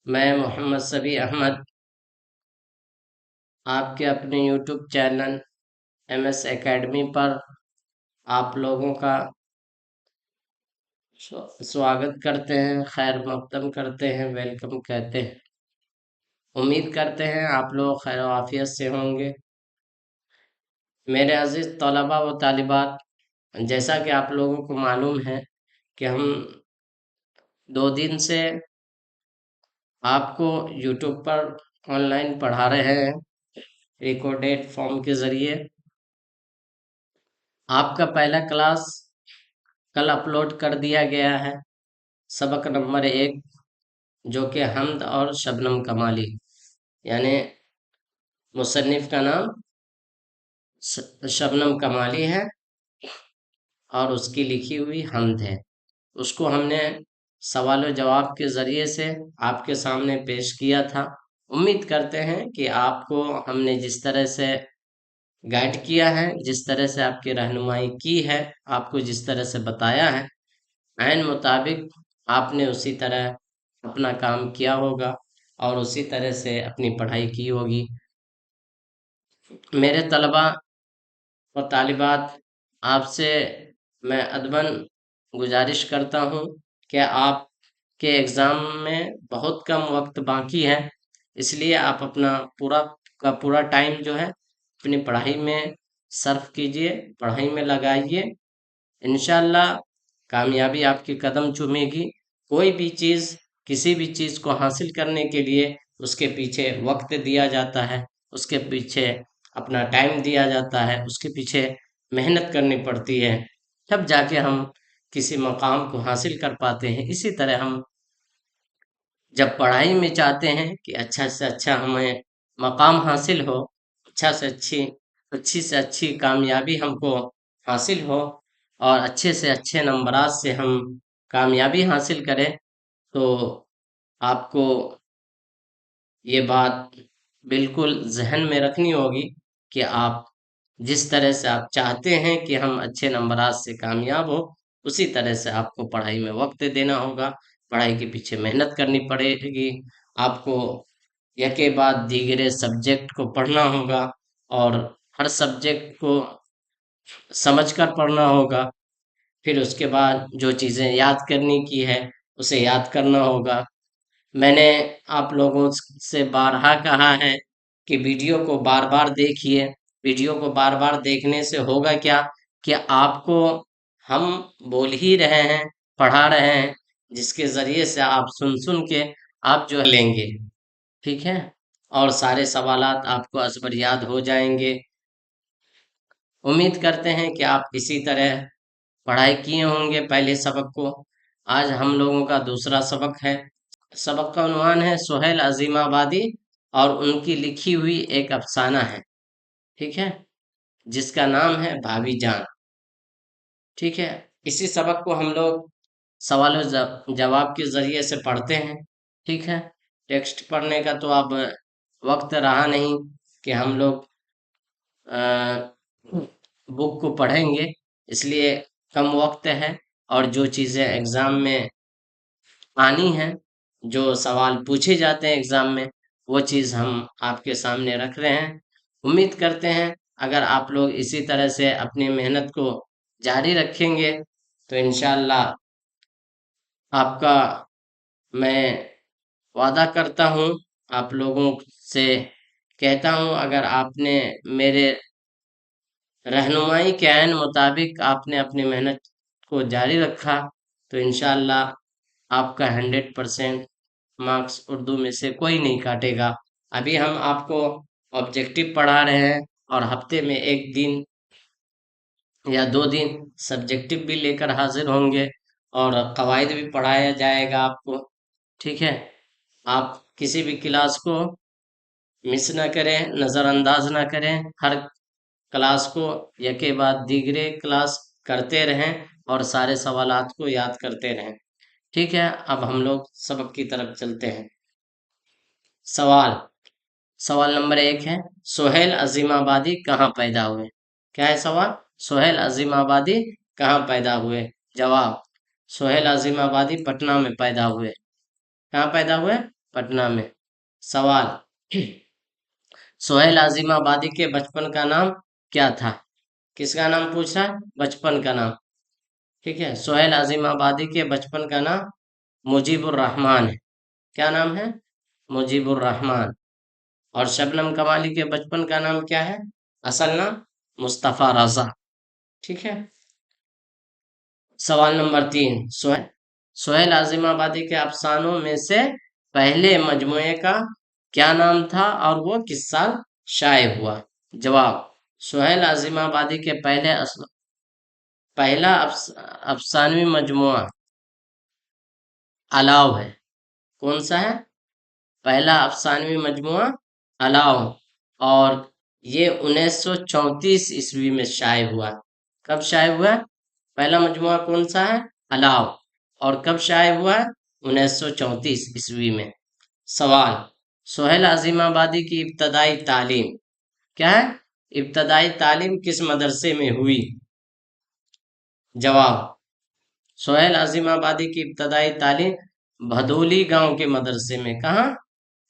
میں محمد صبی احمد آپ کے اپنے YouTube channel M S academy پر آپ لوگوں کا سواگت کرتے ہیں، خیر مقدم کرتے ہیں، ویلکم کہتے ہیں۔ امید کرتے ہیں آپ لوگ خیر و عافیت سے ہوں گے۔ میرے عزیز طلباء و طالبات، جیسا کہ آپ لوگوں کو معلوم ہے کہ ہم 2 دن سے آپ کو یوٹیوب پر آن لائن پڑھا رہے ہیں ریکارڈیڈ فارم کے ذریعے۔ آپ کا پہلا کلاس کل اپلوڈ کر دیا گیا ہے، سبق نمبر 1، جو کہ حمد اور شبنم کمالی، یعنی مصنف کا نام شبنم کمالی ہے اور اس کی لکھی ہوئی حمد ہے۔ اس کو ہم نے سوال و جواب کے ذریعے سے آپ کے سامنے پیش کیا تھا۔ امید کرتے ہیں کہ آپ کو ہم نے جس طرح سے گائیڈ کیا ہے، جس طرح سے آپ کی رہنمائی کی ہے، آپ کو جس طرح سے بتایا ہے، عین مطابق آپ نے اسی طرح اپنا کام کیا ہوگا اور اسی طرح سے اپنی پڑھائی کی ہوگی۔ میرے طلباء اور طالبات، آپ سے میں ادباً گزارش کرتا ہوں کہ آپ کے ایگزام میں بہت کم وقت باقی ہے، اس لیے آپ اپنا پورا کا پورا ٹائم جو ہے اپنی پڑھائی میں صرف کیجئے، پڑھائی میں لگائیے۔ انشاءاللہ کامیابی آپ کی قدم چومے گی۔ کوئی بھی چیز، کسی بھی چیز کو حاصل کرنے کے لیے اس کے پیچھے وقت دیا جاتا ہے، اس کے پیچھے اپنا ٹائم دیا جاتا ہے، اس کے پیچھے محنت کرنی پڑتی ہے، تب جا کے ہم کسی مقام کو حاصل کر پاتے ہیں۔ اسی طرح ہم جب پڑھائی میں چاہتے ہیں کہ اچھا سے اچھا ہمیں مقام حاصل ہو، اچھی سے اچھی کامیابی ہم کو حاصل ہو اور اچھے سے اچھے نمبرات سے ہم کامیابی حاصل کریں، تو آپ کو یہ بات بالکل ذہن میں رکھنی ہوگی کہ آپ جس طرح سے آپ چاہتے ہیں کہ ہم اچھے نمبرات سے کامیاب ہو، اسی طرح سے آپ کو پڑھائی میں وقت دینا ہوگا، پڑھائی کے پیچھے محنت کرنی پڑے گی۔ آپ کو یکے بعد دیگرے سبجیکٹ کو پڑھنا ہوگا اور ہر سبجیکٹ کو سمجھ کر پڑھنا ہوگا۔ پھر اس کے بعد جو چیزیں یاد کرنے کی ہے اسے یاد کرنا ہوگا۔ میں نے آپ لوگوں سے بارہا کہا ہے کہ ویڈیو کو بار بار دیکھیے۔ ویڈیو کو بار بار دیکھنے سے ہوگا کیا کہ آپ کو ہم بول ہی رہے ہیں، پڑھا رہے ہیں، جس کے ذریعے سے آپ سن سن کے آپ جو لیں گے، ٹھیک ہے، اور سارے سوالات آپ کو ازبر یاد ہو جائیں گے۔ امید کرتے ہیں کہ آپ اسی طرح پڑھائی کیے ہوں گے پہلے سبق کو۔ آج ہم لوگوں کا دوسرا سبق ہے۔ سبق کا عنوان ہے سہیل عظیم آبادی اور ان کی لکھی ہوئی ایک افسانہ ہے، ٹھیک ہے، جس کا نام ہے بھابھی جان، ٹھیک ہے۔ اسی سبق کو ہم لوگ سوال و جواب کے ذریعے سے پڑھتے ہیں، ٹھیک ہے۔ ٹیکسٹ پڑھنے کا تو اب وقت رہا نہیں کہ ہم لوگ بک کو پڑھیں گے، اس لیے کم وقت ہے، اور جو چیزیں ایگزام میں آنی ہیں، جو سوال پوچھے جاتے ہیں ایگزام میں، وہ چیز ہم آپ کے سامنے رکھ رہے ہیں۔ امید کرتے ہیں اگر آپ لوگ اسی طرح سے اپنی محنت کو جاری رکھیں گے تو انشاءاللہ آپ کا میں وعدہ کرتا ہوں، آپ لوگوں سے کہتا ہوں، اگر آپ نے میرے رہنمائی کے عین مطابق آپ نے اپنی محنت کو جاری رکھا تو انشاءاللہ آپ کا 100% مارکس اردو میں سے کوئی نہیں کاٹے گا۔ ابھی ہم آپ کو آبجیکٹو پڑھا رہے ہیں اور ہفتے میں 1 دن یا 2 دن سبجیکٹو بھی لے کر حاضر ہوں گے اور قواعد بھی پڑھایا جائے گا آپ کو، ٹھیک ہے۔ آپ کسی بھی کلاس کو مس نہ کریں، نظر انداز نہ کریں، ہر کلاس کو یکے بعد دیگرے کلاس کرتے رہیں اور سارے سوالات کو یاد کرتے رہیں، ٹھیک ہے۔ اب ہم لوگ سبق کی طرف چلتے ہیں۔ سوال نمبر 1 ہے سہیل عظیم آبادی کہاں پیدا ہوئے؟ کیا ہے سوال؟ سہیل عظیم آبادی کہاں پیدا ہوئے؟ جواب: سہیل عظیم آبادی پٹنہ میں پیدا ہوئے۔ کہاں پیدا ہوئے؟ पटना में। सवाल, सोहेल आजिम आबादी के बचपन का नाम क्या था? किसका नाम पूछ रहा है? बचपन का नाम। ठीक है, सोहेल आजिम आबादी के बचपन का नाम मुजीबुर रहमान है। क्या नाम है? मुजीबुर रहमान। और शबनम कमाली के बचपन का नाम क्या है? असल नाम मुस्तफा रजा। ठीक है। सवाल नंबर 3, सोहेल आजिम आबादी के अफसानों में से पहले मजमूए का क्या नाम था और वो किस साल शाये हुआ? जवाब, सोहेल आजिम आबादी के पहला अफसानवी मजमुआ अलाव है। कौन सा है? पहला अफसानवी मजमुआ अलाव। और ये 1934 ईस्वी में शाये हुआ। कब शाये हुआ? पहला मजमुआ कौन सा है? अलाव। और कब शाये हुआ? 1934 ईस्वी में। सवाल, सोहेल आजिम आबादी की इब्तदाई तालीम क्या है? इब्तदाई तालीम किस मदरसे में हुई? जवाब, सोहेल आजिम आबादी की इब्तदाई तालीम भदोली गांव के मदरसे में। कहाँ?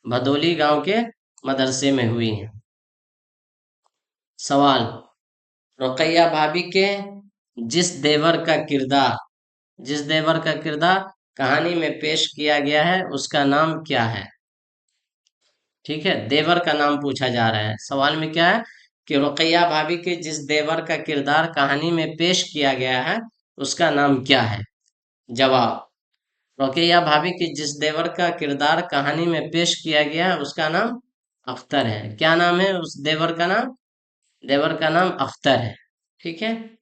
भदोली गांव के मदरसे में हुई है। सवाल, रुकैया भाभी के जिस देवर का किरदार कहानी में पेश किया गया है उसका नाम क्या है? ठीक है, देवर का नाम पूछा जा रहा है। सवाल में क्या है कि रुकैया भाभी के जिस देवर का किरदार कहानी में पेश किया गया है उसका नाम क्या है? जवाब, रुकैया भाभी के जिस देवर का किरदार कहानी में पेश किया गया है उसका नाम अख्तर है। क्या नाम है उस देवर का नाम? देवर का नाम अख्तर है। ठीक है।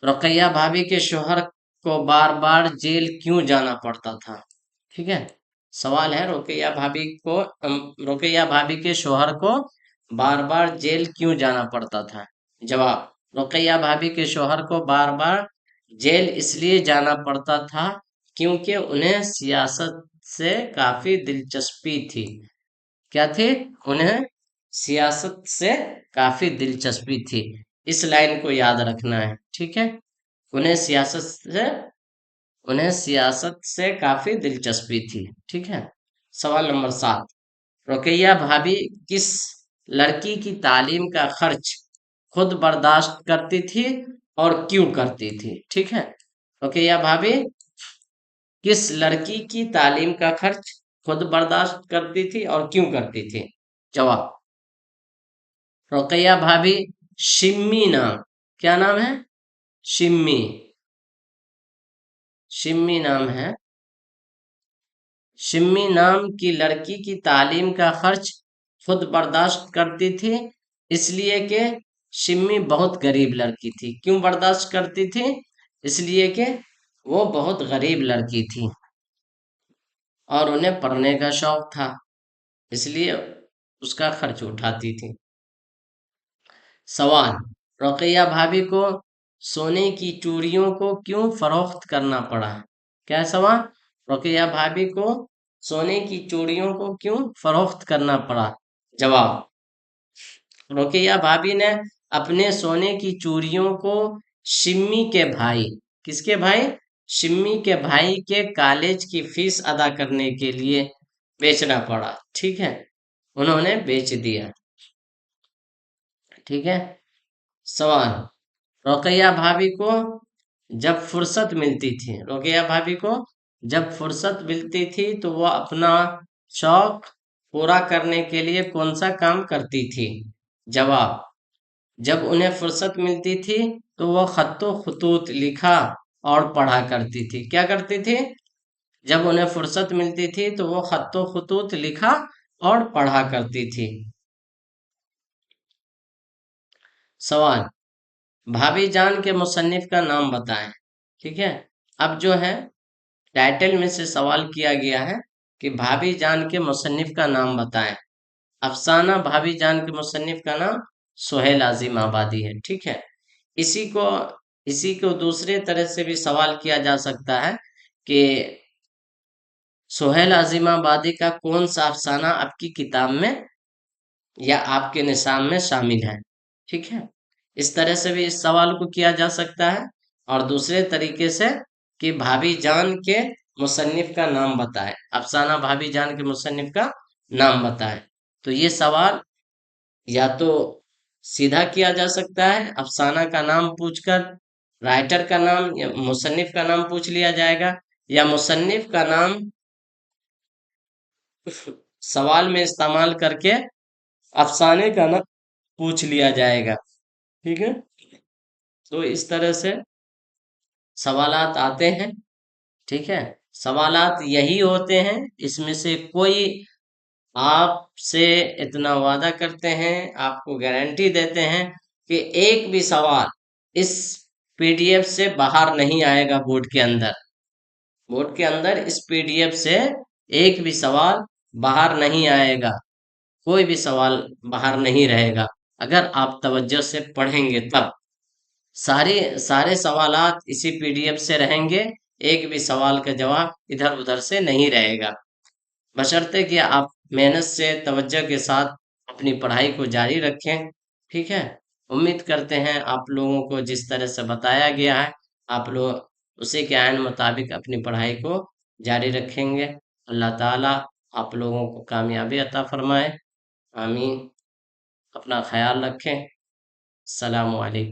रुकैया भाभी के शोहर को बार बार जेल क्यों जाना पड़ता था? ठीक है। सवाल है, रुकैया भाभी के शोहर को बार बार जेल क्यों जाना पड़ता था? जवाब, रुकैया भाभी के शोहर को बार बार जेल इसलिए जाना पड़ता था क्योंकि उन्हें सियासत से काफी दिलचस्पी थी। क्या थी? उन्हें सियासत से काफी दिलचस्पी थी। इस लाइन को याद रखना है। ठीक है। उन्हें सियासत से काफी दिलचस्पी थी। ठीक है। सवाल नंबर 7, रुकैया भाभी किस लड़की की तालीम का खर्च खुद बर्दाश्त करती थी और क्यों करती थी? ठीक है। रुकैया भाभी किस लड़की की तालीम का खर्च खुद बर्दाश्त करती थी और क्यों करती थी? जवाब, रुकैया भाभी शिम्मी नाम, क्या नाम है? शिम्मी, शिम्मी नाम है। शिम्मी नाम की लड़की की तालीम का खर्च खुद बर्दाश्त करती थी इसलिए कि शिम्मी बहुत गरीब लड़की थी। क्यों बर्दाश्त करती थी? इसलिए कि वो बहुत गरीब लड़की थी और उन्हें पढ़ने का शौक था, इसलिए उसका खर्च उठाती थी। सवाल, रुकैया भाभी को सोने की चूड़ियों को क्यों फरोख्त करना पड़ा? क्या है सवाल? रुकैया भाभी को सोने की चूड़ियों को क्यों फरोख्त करना पड़ा? जवाब, रुकैया भाभी ने अपने सोने की चूड़ियों को शिम्मी के भाई, किसके भाई? शिम्मी के भाई के कॉलेज की फीस अदा करने के लिए बेचना पड़ा। ठीक है, उन्होंने बेच दिया। ठीक है। सवाल, रुकैया भाभी को जब फुर्सत मिलती थी, रुकैया भाभी को जब फुर्सत मिलती थी तो वह अपना शौक पूरा करने के लिए कौन सा काम करती थी? जवाब, जब उन्हें फुर्सत मिलती थी तो वह खत्तो खतूत लिखा और पढ़ा करती थी। क्या करती थी? जब उन्हें फुर्सत मिलती थी तो वो खत्तो खतूत लिखा और पढ़ा करती थी। सवाल, भाभी जान के मुसन्निफ का नाम बताएं। ठीक है। अब जो है टाइटल में से सवाल किया गया है कि भाभी जान के मुसन्निफ का नाम बताएं। अफसाना भाभी जान के मुसन्निफ का नाम सोहेल आजिम आबादी है। ठीक है। इसी को इसी को दूसरे तरह से भी सवाल किया जा सकता है कि सोहेल आजिम आबादी का कौन सा अफसाना आपकी किताब में या आपके निशान में शामिल है? ठीक है। इस तरह से भी इस सवाल को किया जा सकता है। और दूसरे तरीके से कि भाभी जान के मुसन्निफ का नाम बताएं। अफसाना भाभी जान के मुसन्निफ का नाम बताएं। तो ये सवाल या तो सीधा किया जा सकता है, अफसाना का नाम पूछकर राइटर का नाम या मुसन्निफ का नाम पूछ लिया जाएगा, या मुसन्निफ का नाम सवाल में इस्तेमाल करके अफसाने का नाम पूछ लिया जाएगा। ठीक है, तो इस तरह से सवालात आते हैं। ठीक है, सवालात यही होते हैं, इसमें से कोई आपसे इतना वादा करते हैं, आपको गारंटी देते हैं कि एक भी सवाल इस पीडीएफ से बाहर नहीं आएगा बोर्ड के अंदर। बोर्ड के अंदर इस पीडीएफ से एक भी सवाल बाहर नहीं आएगा, कोई भी सवाल बाहर नहीं रहेगा, अगर आप तवज्जो से पढ़ेंगे तब। सारे सारे सवालात इसी पीडीएफ से रहेंगे, एक भी सवाल का जवाब इधर उधर से नहीं रहेगा। बशर्ते कि आप मेहनत से तवज्जो के साथ अपनी पढ़ाई को जारी रखें। ठीक है, उम्मीद करते हैं आप लोगों को जिस तरह से बताया गया है, आप लोग उसी के आयन मुताबिक अपनी पढ़ाई को जारी रखेंगे। अल्लाह ताला आप लोगों को कामयाबी अता फरमाए। आमीन। अपना ख्याल रखें। अस्सलामु अलैकुम।